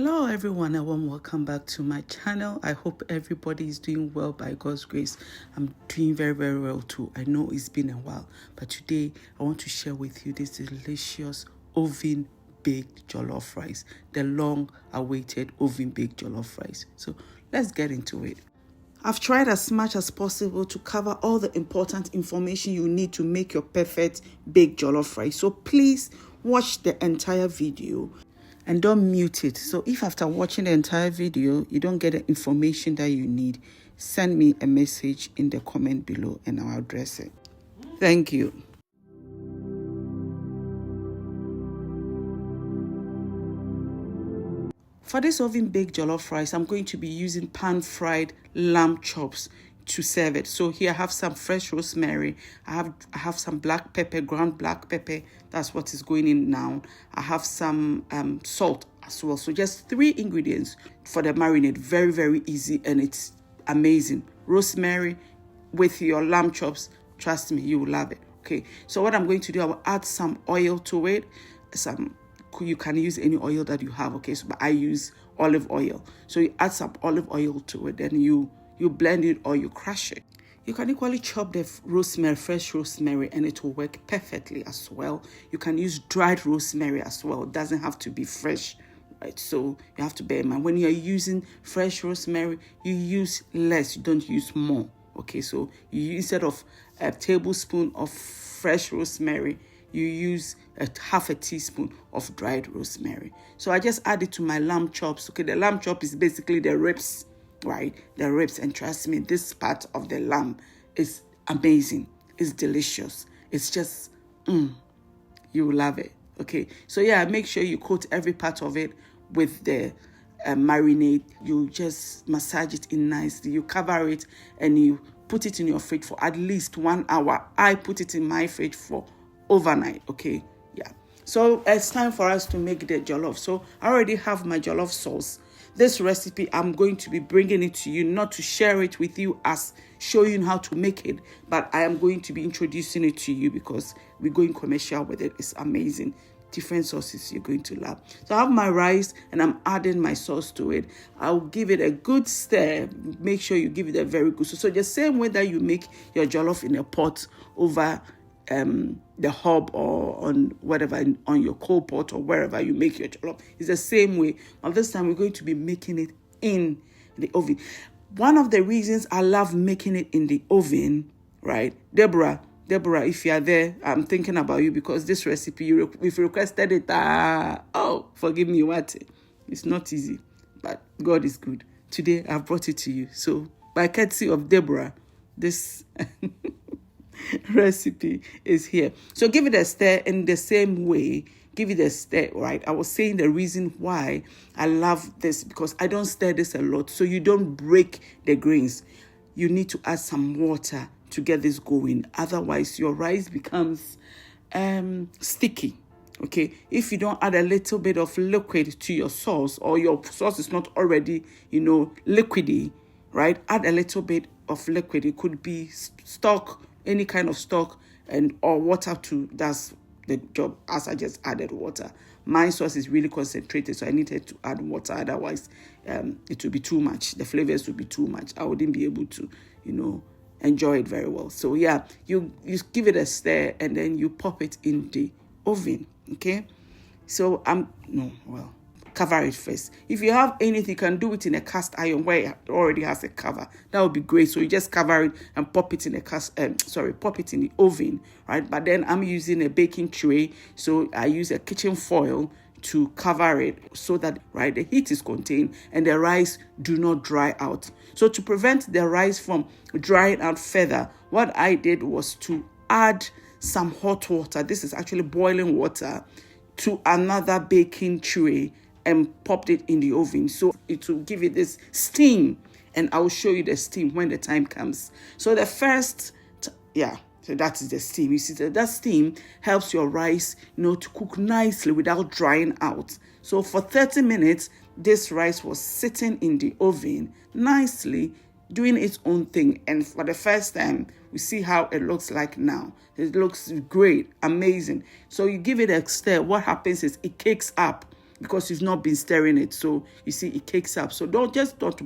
Hello everyone, and warm welcome back to my channel. I hope everybody is doing well by God's grace. I'm doing very well too. I know it's been a while, but today I want to share with you this delicious oven baked jollof rice, the long awaited oven baked jollof rice. So let's get into it. I've tried as much as possible to cover all the important information you need to make your perfect baked jollof rice. So please watch the entire video and don't mute it. So if after watching the entire video, you don't get the information that you need, send me a message in the comment below and I'll address it. Thank you. For this oven baked jollof rice, I'm going to be using pan-fried lamb chops to serve it. So here I have some fresh rosemary. I have some black pepper, ground black pepper. That's what is going in now. I have some salt as well. So just 3 ingredients for the marinade. Very easy and it's amazing. Rosemary with your lamb chops. Trust me, you will love it. Okay. So what I'm going to do, I will add some oil to it. You can use any oil that you have. Okay. So but I use olive oil. So you add some olive oil to it. Then you blend it or you crush it. You can equally chop the rosemary, fresh rosemary, and it will work perfectly as well. You can use dried rosemary as well. It doesn't have to be fresh, right? So you have to bear in mind, when you're using fresh rosemary, you use less, you don't use more. Okay, so instead of a tablespoon of fresh rosemary, you use half a teaspoon of dried rosemary. So I just add it to my lamb chops. Okay, the lamb chop is basically the ribs, right? The ribs, and trust me, this part of the lamb is amazing. It's delicious. It's just, you will love it. Okay, so yeah, make sure you coat every part of it with the marinade. You just massage it in nicely. You cover it and you put it in your fridge for at least 1 hour. I put it in my fridge for overnight. Okay, yeah. So it's time for us to make the jollof. So I already have my jollof sauce. This recipe, I'm going to be bringing it to you, not to share it with you as showing you how to make it, but I am going to be introducing it to you because we're going commercial with it. It's amazing. Different sauces you're going to love. So I have my rice and I'm adding my sauce to it. I'll give it a good stir. Make sure you give it a very good. So the same way that you make your jollof in a pot over the hob or on whatever, on your coal pot or wherever you make your jollof, it's the same way. But this time we're going to be making it in the oven. One of the reasons I love making it in the oven, right? Deborah, if you are there, I'm thinking about you because this recipe, we've requested it. Oh, forgive me, what? It's not easy, but God is good. Today I've brought it to you. So by courtesy of Deborah, this recipe is here. So give it a stir in the same way. Give it a stir, right? I was saying the reason why I love this because I don't stir this a lot, so you don't break the grains. You need to add some water to get this going. Otherwise, your rice becomes sticky. Okay, if you don't add a little bit of liquid to your sauce, or your sauce is not already, liquidy, right? Add a little bit of liquid. It could be stock, any kind of stock, or water too. That's the job, as I just added water. My sauce is really concentrated, so I needed to add water. Otherwise, it would be too much. The flavors would be too much. I wouldn't be able to, enjoy it very well. So yeah, you give it a stir and then you pop it in the oven. Okay, so cover it first. If you have anything, you can do it in a cast iron where it already has a cover. That would be great. So you just cover it and pop it in pop it in the oven, right? But then I'm using a baking tray, so I use a kitchen foil to cover it so that, right, the heat is contained and the rice do not dry out. So to prevent the rice from drying out further, what I did was to add some hot water. This is actually boiling water to another baking tray and popped it in the oven. So it will give it this steam, and I will show you the steam when the time comes. So the first, so that is the steam. You see that steam helps your rice, to cook nicely without drying out. So for 30 minutes, this rice was sitting in the oven nicely, doing its own thing. And for the first time, we see how it looks like now. It looks great, amazing. So you give it a stir. What happens is it cakes up. because you've not been stirring it. So you see, it cakes up. So don't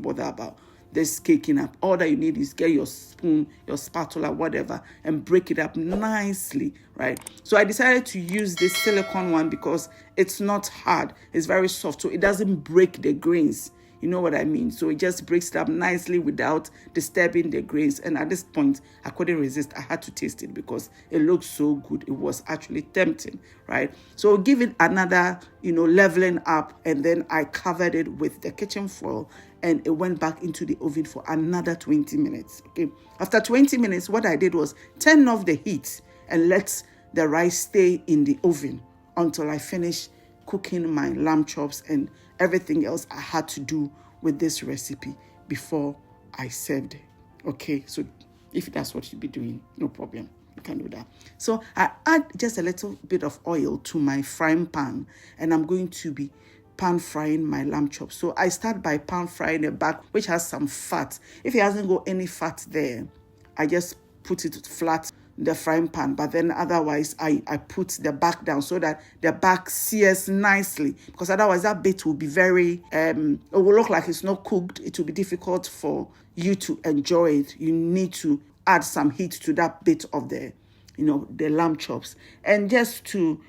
bother about this caking up. All that you need is get your spoon, your spatula, whatever, and break it up nicely, right? So I decided to use this silicone one because it's not hard. It's very soft, so it doesn't break the grains. You know what I mean? So it just breaks it up nicely without disturbing the grains. And at this point, I couldn't resist. I had to taste it because it looked so good. It was actually tempting, right? So give it another, leveling up. And then I covered it with the kitchen foil and it went back into the oven for another 20 minutes, okay? After 20 minutes, what I did was turn off the heat and let the rice stay in the oven until I finish cooking my lamb chops and everything else I had to do with this recipe before I served it. Okay, so if that's what you'll be doing, no problem. You can do that. So I add just a little bit of oil to my frying pan and I'm going to be pan frying my lamb chops. So I start by pan frying the back, which has some fat. If it hasn't got any fat there, I just put it flat the frying pan, but then otherwise I put the back down so that the back sears nicely, because otherwise that bit will be very it will look like it's not cooked. It will be difficult for you to enjoy it. You need to add some heat to that bit of the lamb chops. And just to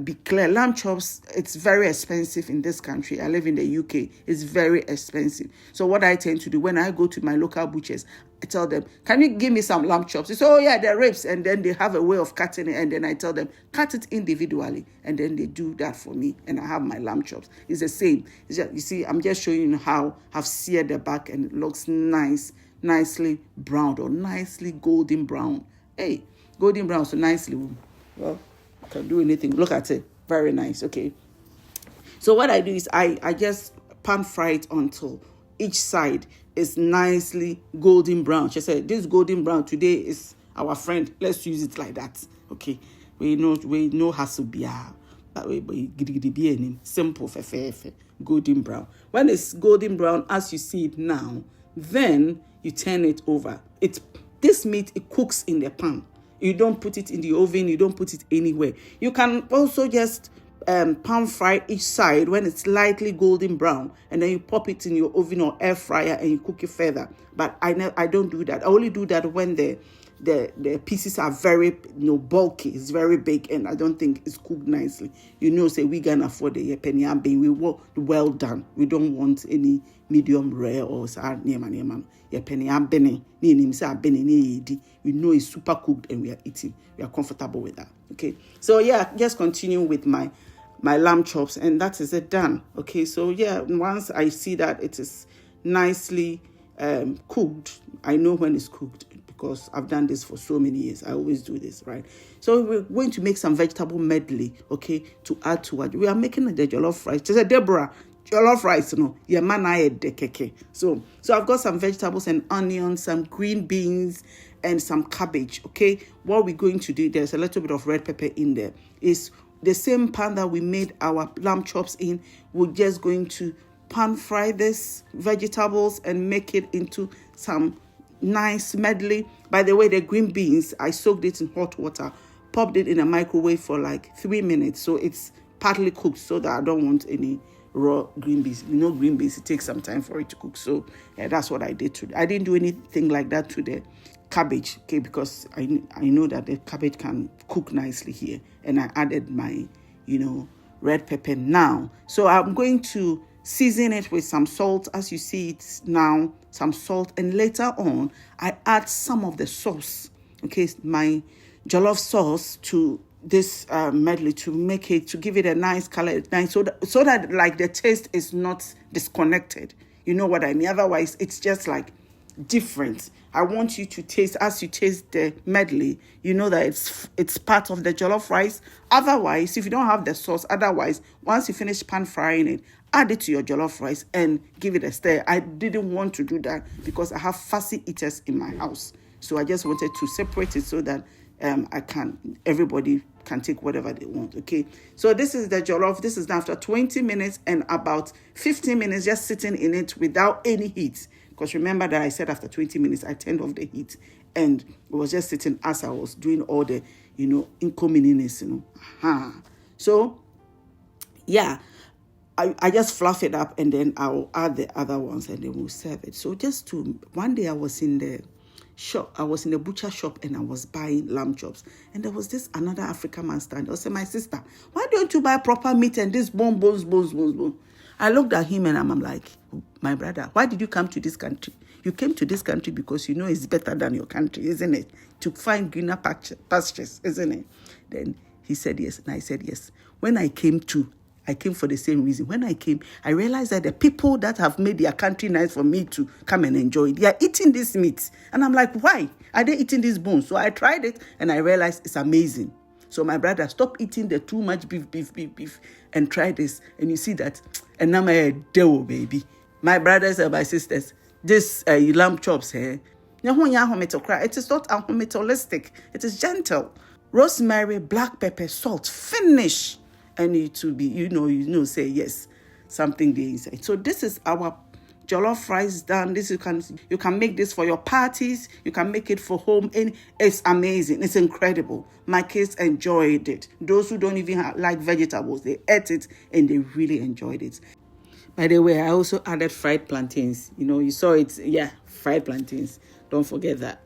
be clear, lamb chops, it's very expensive in this country. I live in the UK. It's very expensive. So what I tend to do when I go to my local butchers, I tell them, can you give me some lamb chops? They say, oh yeah, they're ribs. And then they have a way of cutting it. And then I tell them, cut it individually. And then they do that for me. And I have my lamb chops. It's the same. It's just, you see, I'm just showing you how I've seared the back and it looks nicely browned or nicely golden brown. Hey, golden brown, so nicely. Well, I can do anything. Look at it. Very nice. Okay. So what I do is I just pan fry it until each side is nicely golden brown. She said, this golden brown today is our friend. Let's use it like that. Okay. We know hassle be that way, but simple, golden brown. When it's golden brown, as you see it now, then you turn it over. This meat, it cooks in the pan. You don't put it in the oven. You don't put it anywhere. You can also just pan fry each side when it's lightly golden brown, and then you pop it in your oven or air fryer and you cook it further. But I don't do that. I only do that when the pieces are very bulky. It's very big, and I don't think it's cooked nicely. Say we can afford the penny and being we want well done. We don't want any medium rare or penny and benny. We know it's super cooked and we are eating. We are comfortable with that. Okay. So yeah, just continue with my lamb chops, and that is it done. Okay. So yeah, once I see that it is nicely cooked, I know when it's cooked because I've done this for so many years. I always do this, right? So we're going to make some vegetable medley, okay, to add to what we are making the jollof rice. She said, Deborah, jollof rice, yeah, man, I had the keke. So I've got some vegetables and onions, some green beans, and some cabbage. Okay, what we're going to do, there's a little bit of red pepper in there. Is the same pan that we made our lamb chops in. We're just going to pan fry this vegetables and make it into some nice medley. By the way, the green beans, I soaked it in hot water, popped it in a microwave for like 3 minutes, so it's partly cooked, so that I don't want any raw green beans. Green beans, it takes some time for it to cook. So yeah, that's what I did today. I didn't do anything like that to the cabbage, okay, because I know that the cabbage can cook nicely here, and I added my red pepper now. So I'm going to season it with some salt, as you see it now, some salt, and later on I add some of the sauce, okay, my jollof sauce, to this medley to give it a nice color, so that like the taste is not disconnected. You know what I mean? Otherwise, it's just like different. I want you to taste, as you taste the medley, you know that it's part of the jollof rice. Otherwise, if you don't have the sauce, once you finish pan frying it, add it to your jollof rice and give it a stir. I didn't want to do that because I have fussy eaters in my house. So I just wanted to separate it so that everybody can take whatever they want, okay? So this is the jollof. This is after 20 minutes and about 15 minutes just sitting in it without any heat. Because remember that I said after 20 minutes, I turned off the heat. And it was just sitting as I was doing all the, inconvenience, So, yeah. I just fluff it up and then I'll add the other ones and then we'll serve it. So one day I was in the shop, I was in the butcher shop and I was buying lamb chops. And there was this another African man standing. I said, my sister, why don't you buy proper meat and this bones? I looked at him and I'm like, my brother, why did you come to this country? You came to this country because you know it's better than your country, isn't it? To find greener pastures, isn't it? Then he said yes, and I said yes. When I came for the same reason. When I came, I realized that the people that have made their country nice for me to come and enjoy it, they are eating this meat. And I'm like, why are they eating this bone? So I tried it and I realized it's amazing. So my brother, stop eating the too much beef, and try this. And you see that, and now my deal, baby. My brothers and my sisters, this lamb chops here, it is not holistic. It is gentle. Rosemary, black pepper, salt, finish. And it to be, say yes, something there inside. So this is our jollof rice done. This you can make this for your parties. You can make it for home, and it's amazing. It's incredible. My kids enjoyed it. Those who don't even like vegetables, they ate it and they really enjoyed it. By the way, I also added fried plantains. You saw it. Yeah, fried plantains. Don't forget that.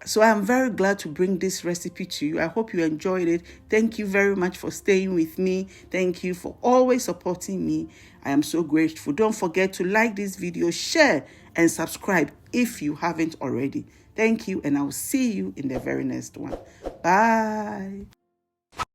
So I'm very glad to bring this recipe to you. I hope you enjoyed it. Thank you very much for staying with me. Thank you for always supporting me. I am so grateful. Don't forget to like this video, share, and subscribe if you haven't already. Thank you, and I'll see you in the very next one. Bye.